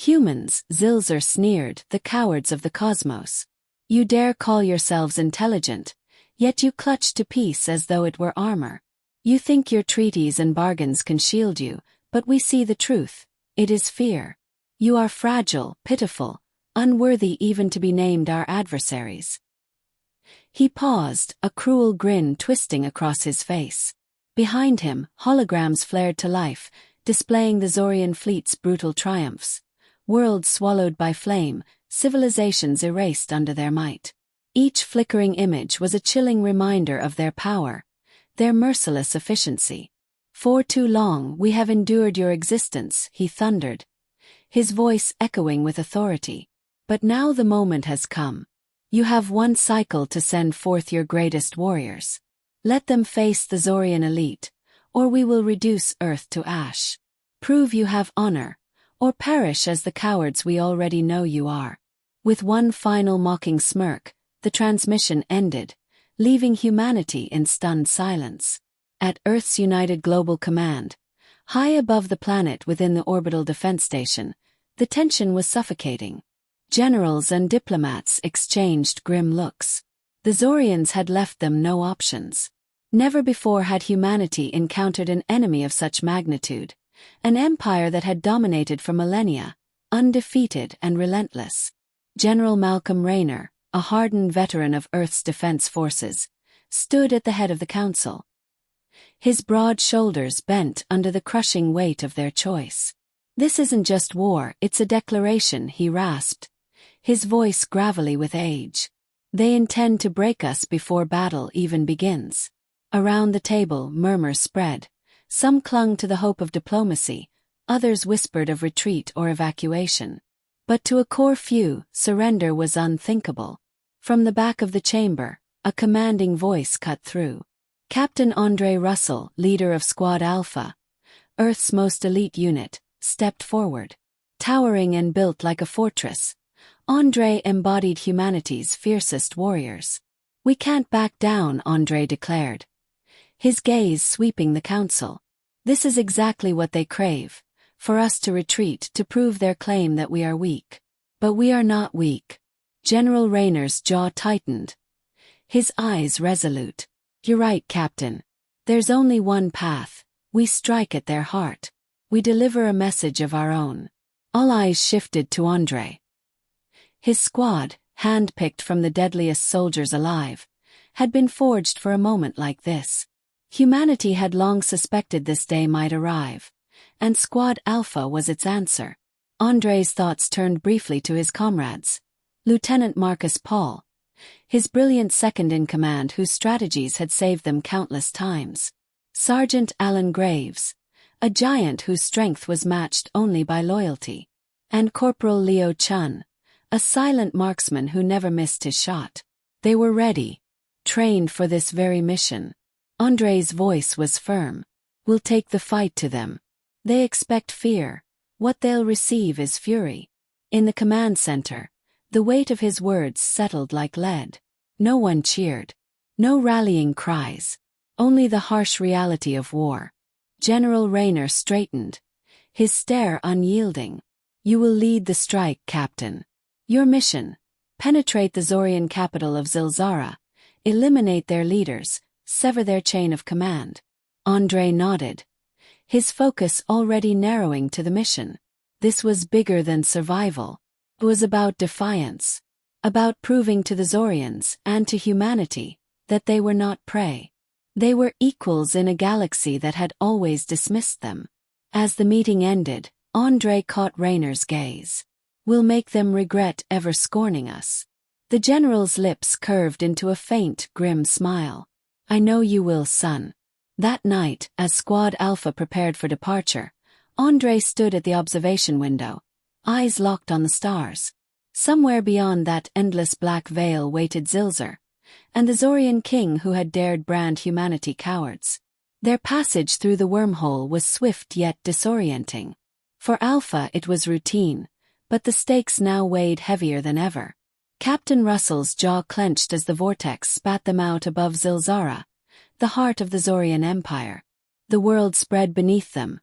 "Humans," Zilzar sneered, "the cowards of the cosmos. You dare call yourselves intelligent, yet you clutch to peace as though it were armor. You think your treaties and bargains can shield you, but we see the truth. It is fear. You are fragile, pitiful, unworthy even to be named our adversaries." He paused, a cruel grin twisting across his face. Behind him, holograms flared to life, displaying the Zorian fleet's brutal triumphs. Worlds swallowed by flame, civilizations erased under their might. Each flickering image was a chilling reminder of their power, their merciless efficiency. "For too long we have endured your existence," he thundered, his voice echoing with authority. "But now the moment has come. You have one cycle to send forth your greatest warriors. Let them face the Zorian elite, or we will reduce Earth to ash. Prove you have honor, or perish as the cowards we already know you are." With one final mocking smirk, the transmission ended, leaving humanity in stunned silence. At Earth's United Global Command, high above the planet within the orbital defense station, the tension was suffocating. Generals and diplomats exchanged grim looks. The Zorians had left them no options. Never before had humanity encountered an enemy of such magnitude, an empire that had dominated for millennia, undefeated and relentless. General Malcolm Rayner, a hardened veteran of Earth's defense forces, stood at the head of the council. His broad shoulders bent under the crushing weight of their choice. "This isn't just war, it's a declaration," he rasped, his voice gravelly with age. "They intend to break us before battle even begins." Around the table, murmurs spread. Some clung to the hope of diplomacy, others whispered of retreat or evacuation. But to a core few, surrender was unthinkable. From the back of the chamber, a commanding voice cut through. Captain Andre Russell, leader of Squad Alpha, Earth's most elite unit, stepped forward. Towering and built like a fortress, Andre embodied humanity's fiercest warriors. "We can't back down," Andre declared, his gaze sweeping the council. "This is exactly what they crave, for us to retreat to prove their claim that we are weak. But we are not weak." General Rayner's jaw tightened, his eyes resolute. "You're right, Captain. There's only one path. We strike at their heart. We deliver a message of our own." All eyes shifted to Andre. His squad, handpicked from the deadliest soldiers alive, had been forged for a moment like this. Humanity had long suspected this day might arrive, and Squad Alpha was its answer. Andre's thoughts turned briefly to his comrades. Lieutenant Marcus Paul, his brilliant second-in-command whose strategies had saved them countless times. Sergeant Alan Graves, a giant whose strength was matched only by loyalty. And Corporal Leo Chun, a silent marksman who never missed his shot. They were ready, trained for this very mission. Andre's voice was firm. "We'll take the fight to them. They expect fear. What they'll receive is fury." In the command center, the weight of his words settled like lead. No one cheered. No rallying cries. Only the harsh reality of war. General Rayner straightened, his stare unyielding. "You will lead the strike, Captain. Your mission: penetrate the Zorian capital of Zilzara, eliminate their leaders, sever their chain of command." Andre nodded, his focus already narrowing to the mission. This was bigger than survival. It was about defiance. About proving to the Zorians, and to humanity, that they were not prey. They were equals in a galaxy that had always dismissed them. As the meeting ended, Andre caught Rayner's gaze. "We'll make them regret ever scorning us." The general's lips curved into a faint, grim smile. "I know you will, son." That night, as Squad Alpha prepared for departure, Andre stood at the observation window, eyes locked on the stars. Somewhere beyond that endless black veil waited Zilzar, and the Zorian king who had dared brand humanity cowards. Their passage through the wormhole was swift yet disorienting. For Alpha it was routine, but the stakes now weighed heavier than ever. Captain Russell's jaw clenched as the vortex spat them out above Zilzara, the heart of the Zorian Empire. The world spread beneath them,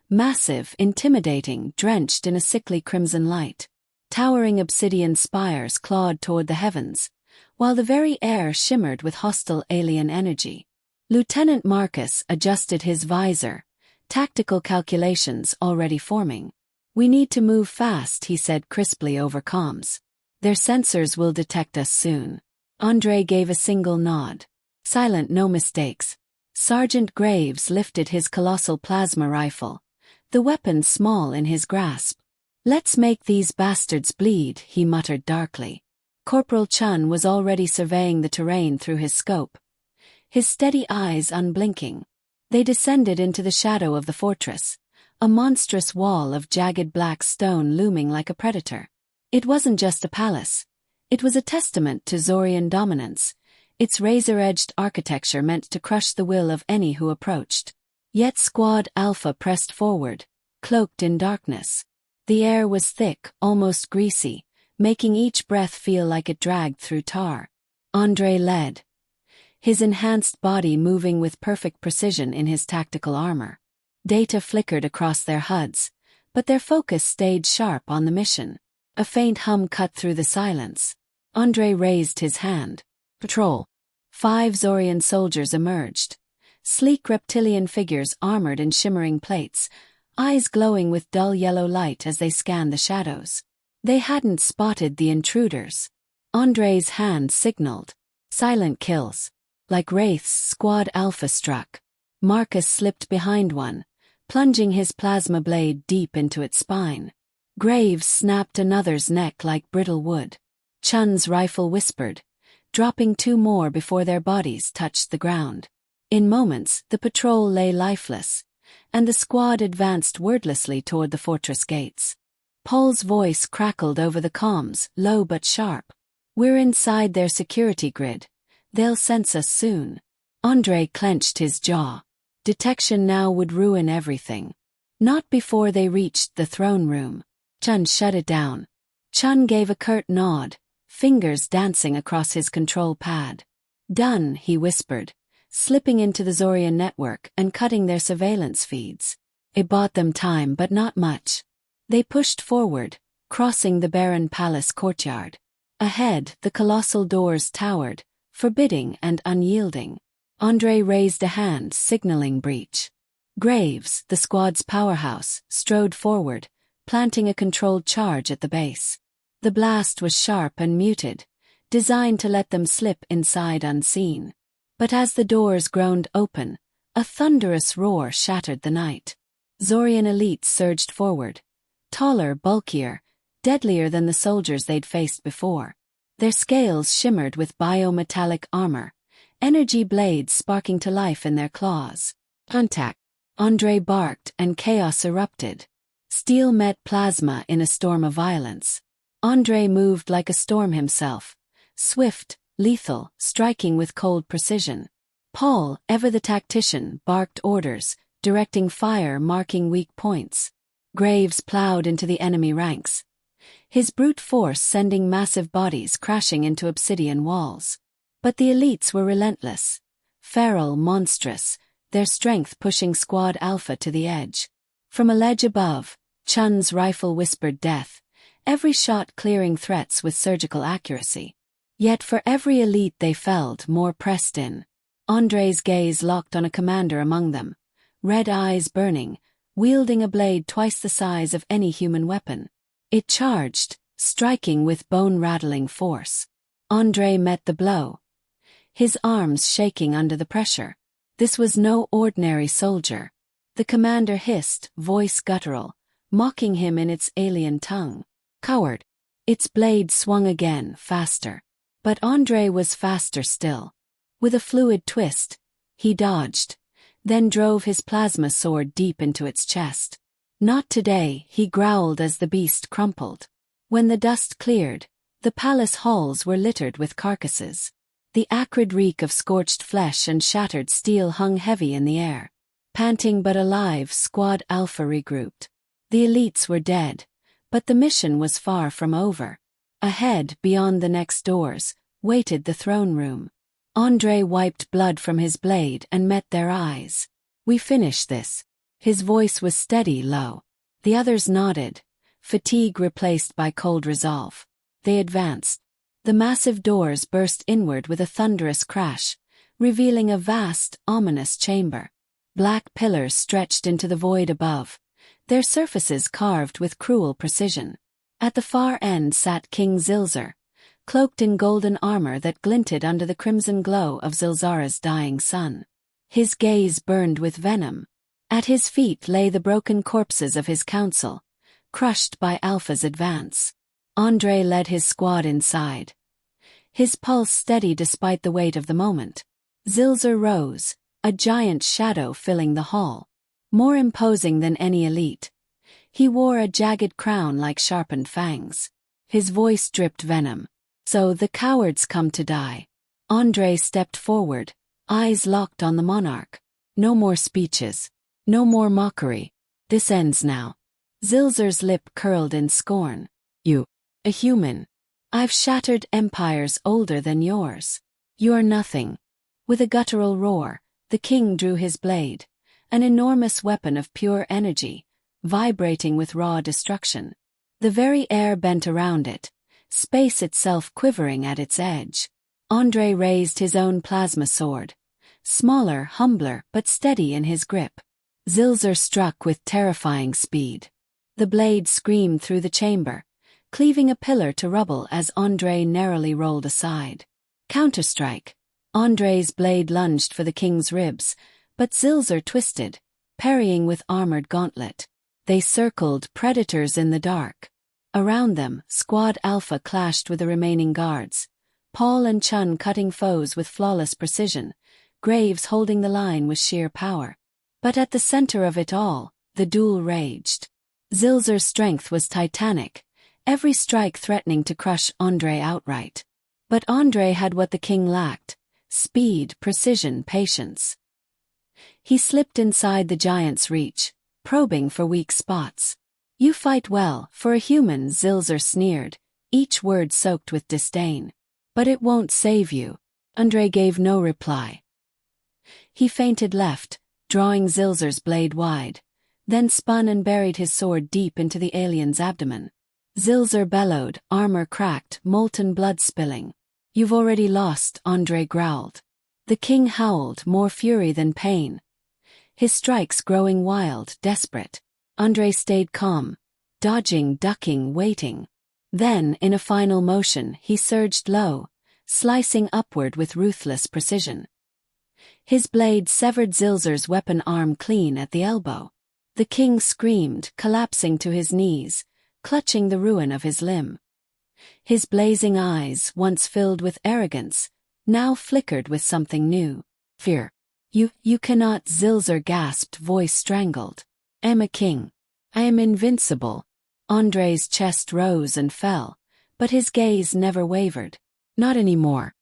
Massive, intimidating, drenched in a sickly crimson light. Towering obsidian spires clawed toward the heavens, while the very air shimmered with hostile alien energy. Lieutenant Marcus adjusted his visor, tactical calculations already forming. "We need to move fast," he said crisply over comms. "Their sensors will detect us soon." Andre gave a single nod. Silent, no mistakes. Sergeant Graves lifted his colossal plasma rifle, the weapon small in his grasp. "Let's make these bastards bleed," he muttered darkly. Corporal Chun was already surveying the terrain through his scope, his steady eyes unblinking. They descended into the shadow of the fortress, a monstrous wall of jagged black stone looming like a predator. It wasn't just a palace. It was a testament to Zorian dominance, its razor-edged architecture meant to crush the will of any who approached. Yet Squad Alpha pressed forward, cloaked in darkness. The air was thick, almost greasy, making each breath feel like it dragged through tar. Andre led, his enhanced body moving with perfect precision in his tactical armor. Data flickered across their HUDs, but their focus stayed sharp on the mission. A faint hum cut through the silence. Andre raised his hand. "Patrol." 5 Zorian soldiers emerged. Sleek reptilian figures armored in shimmering plates, eyes glowing with dull yellow light as they scanned the shadows. They hadn't spotted the intruders. Andre's hand signaled. Silent kills. Like wraiths, Squad Alpha struck. Marcus slipped behind one, plunging his plasma blade deep into its spine. Graves snapped another's neck like brittle wood. Chun's rifle whispered, dropping 2 more before their bodies touched the ground. In moments, the patrol lay lifeless, and the squad advanced wordlessly toward the fortress gates. Paul's voice crackled over the comms, low but sharp. "We're inside their security grid. They'll sense us soon." Andre clenched his jaw. Detection now would ruin everything. Not before they reached the throne room. Chun shut it down. Chun gave a curt nod, fingers dancing across his control pad. "Done," he whispered, slipping into the Zorian network and cutting their surveillance feeds. It bought them time, but not much. They pushed forward, crossing the barren palace courtyard. Ahead, the colossal doors towered, forbidding and unyielding. Andre raised a hand, signaling breach. Graves, the squad's powerhouse, strode forward, planting a controlled charge at the base. The blast was sharp and muted, designed to let them slip inside unseen. But as the doors groaned open, a thunderous roar shattered the night. Zorian elites surged forward, taller, bulkier, deadlier than the soldiers they'd faced before. Their scales shimmered with biometallic armor, energy blades sparking to life in their claws. "Contact!" Andre barked and chaos erupted. Steel met plasma in a storm of violence. Andre moved like a storm himself, swift, lethal, striking with cold precision. Paul, ever the tactician, barked orders, directing fire, marking weak points. Graves plowed into the enemy ranks, his brute force sending massive bodies crashing into obsidian walls. But the elites were relentless, feral, monstrous, their strength pushing Squad Alpha to the edge. From a ledge above, Chun's rifle whispered death, every shot clearing threats with surgical accuracy. Yet for every elite they felled, more pressed in. Andre's gaze locked on a commander among them, red eyes burning, wielding a blade twice the size of any human weapon. It charged, striking with bone-rattling force. Andre met the blow, his arms shaking under the pressure. This was no ordinary soldier. The commander hissed, voice guttural, mocking him in its alien tongue. "Coward!" Its blade swung again, faster. But Andre was faster still. With a fluid twist, he dodged, then drove his plasma sword deep into its chest. "Not today," he growled as the beast crumpled. When the dust cleared, the palace halls were littered with carcasses. The acrid reek of scorched flesh and shattered steel hung heavy in the air. Panting but alive, Squad Alpha regrouped. The elites were dead, but the mission was far from over. Ahead, beyond the next doors, waited the throne room. Andre wiped blood from his blade and met their eyes. "We finish this." His voice was steady, low. The others nodded, fatigue replaced by cold resolve. They advanced. The massive doors burst inward with a thunderous crash, revealing a vast, ominous chamber. Black pillars stretched into the void above, their surfaces carved with cruel precision. At the far end sat King Zilzar, cloaked in golden armor that glinted under the crimson glow of Zilzara's dying sun. His gaze burned with venom. At his feet lay the broken corpses of his council, crushed by Alpha's advance. Andre led his squad inside, his pulse steady despite the weight of the moment. Zilzar rose, a giant shadow filling the hall. More imposing than any elite. He wore a jagged crown like sharpened fangs. His voice dripped venom. So the cowards come to die. Andre stepped forward, eyes locked on the monarch. No more speeches. No more mockery. This ends now. Zilzar's lip curled in scorn. You, a human. I've shattered empires older than yours. You're nothing. With a guttural roar, the king drew his blade, an enormous weapon of pure energy, vibrating with raw destruction. The very air bent around it, space itself quivering at its edge. Andre raised his own plasma sword, smaller, humbler, but steady in his grip. Zilzar struck with terrifying speed. The blade screamed through the chamber, cleaving a pillar to rubble as Andre narrowly rolled aside. Counterstrike. Andre's blade lunged for the king's ribs, but Zilzar twisted, parrying with armored gauntlet. They circled, predators in the dark. Around them, Squad Alpha clashed with the remaining guards, Paul and Chun cutting foes with flawless precision, Graves holding the line with sheer power. But at the center of it all, the duel raged. Zilzar's strength was titanic, every strike threatening to crush Andre outright. But Andre had what the king lacked: speed, precision, patience. He slipped inside the giant's reach, probing for weak spots. You fight well, for a human, Zilzar sneered, each word soaked with disdain. But it won't save you. Andre gave no reply. He feinted left, drawing Zilzar's blade wide, then spun and buried his sword deep into the alien's abdomen. Zilzar bellowed, armor cracked, molten blood spilling. You've already lost, Andre growled. The king howled, more fury than pain, his strikes growing wild, desperate. Andre stayed calm, dodging, ducking, waiting. Then, in a final motion, he surged low, slicing upward with ruthless precision. His blade severed Zilzar's weapon arm clean at the elbow. The king screamed, collapsing to his knees, clutching the ruin of his limb. His blazing eyes, once filled with arrogance, now flickered with something new. Fear. You cannot, Zilzar gasped, voice strangled. I'm a king. I am invincible. Andre's chest rose and fell, but his gaze never wavered. Not anymore.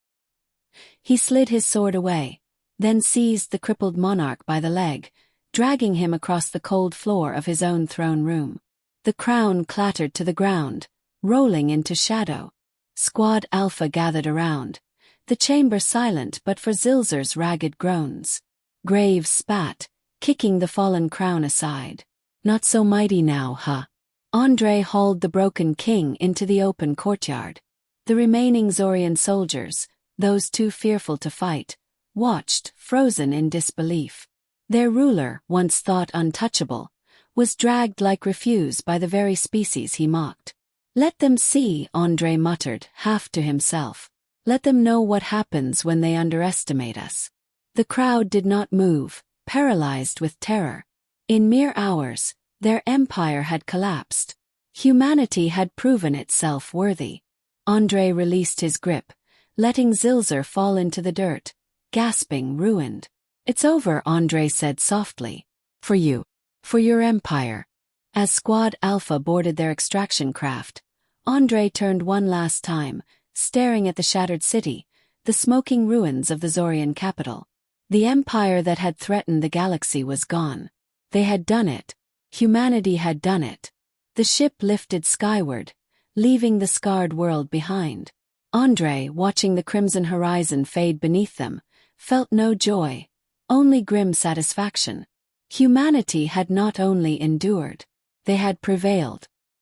He slid his sword away, then seized the crippled monarch by the leg, dragging him across the cold floor of his own throne room. The crown clattered to the ground, rolling into shadow. Squad Alpha gathered around, the chamber silent but for Zilzar's ragged groans. Graves spat, kicking the fallen crown aside. Not so mighty now, huh? Andre hauled the broken king into the open courtyard. The remaining Zorian soldiers, those too fearful to fight, watched, frozen in disbelief. Their ruler, once thought untouchable, was dragged like refuse by the very species he mocked. Let them see, Andre muttered, half to himself. Let them know what happens when they underestimate us. The crowd did not move, paralyzed with terror. In mere hours, their empire had collapsed. Humanity had proven itself worthy. Andre released his grip, letting Zilzar fall into the dirt, gasping, ruined. It's over, Andre said softly. For you. For your empire. As Squad Alpha boarded their extraction craft, Andre turned one last time, staring at the shattered city, the smoking ruins of the Zorian capital. The empire that had threatened the galaxy was gone. They had done it. Humanity had done it. The ship lifted skyward, leaving the scarred world behind. Andre, watching the crimson horizon fade beneath them, felt no joy, only grim satisfaction. Humanity had not only endured, they had prevailed.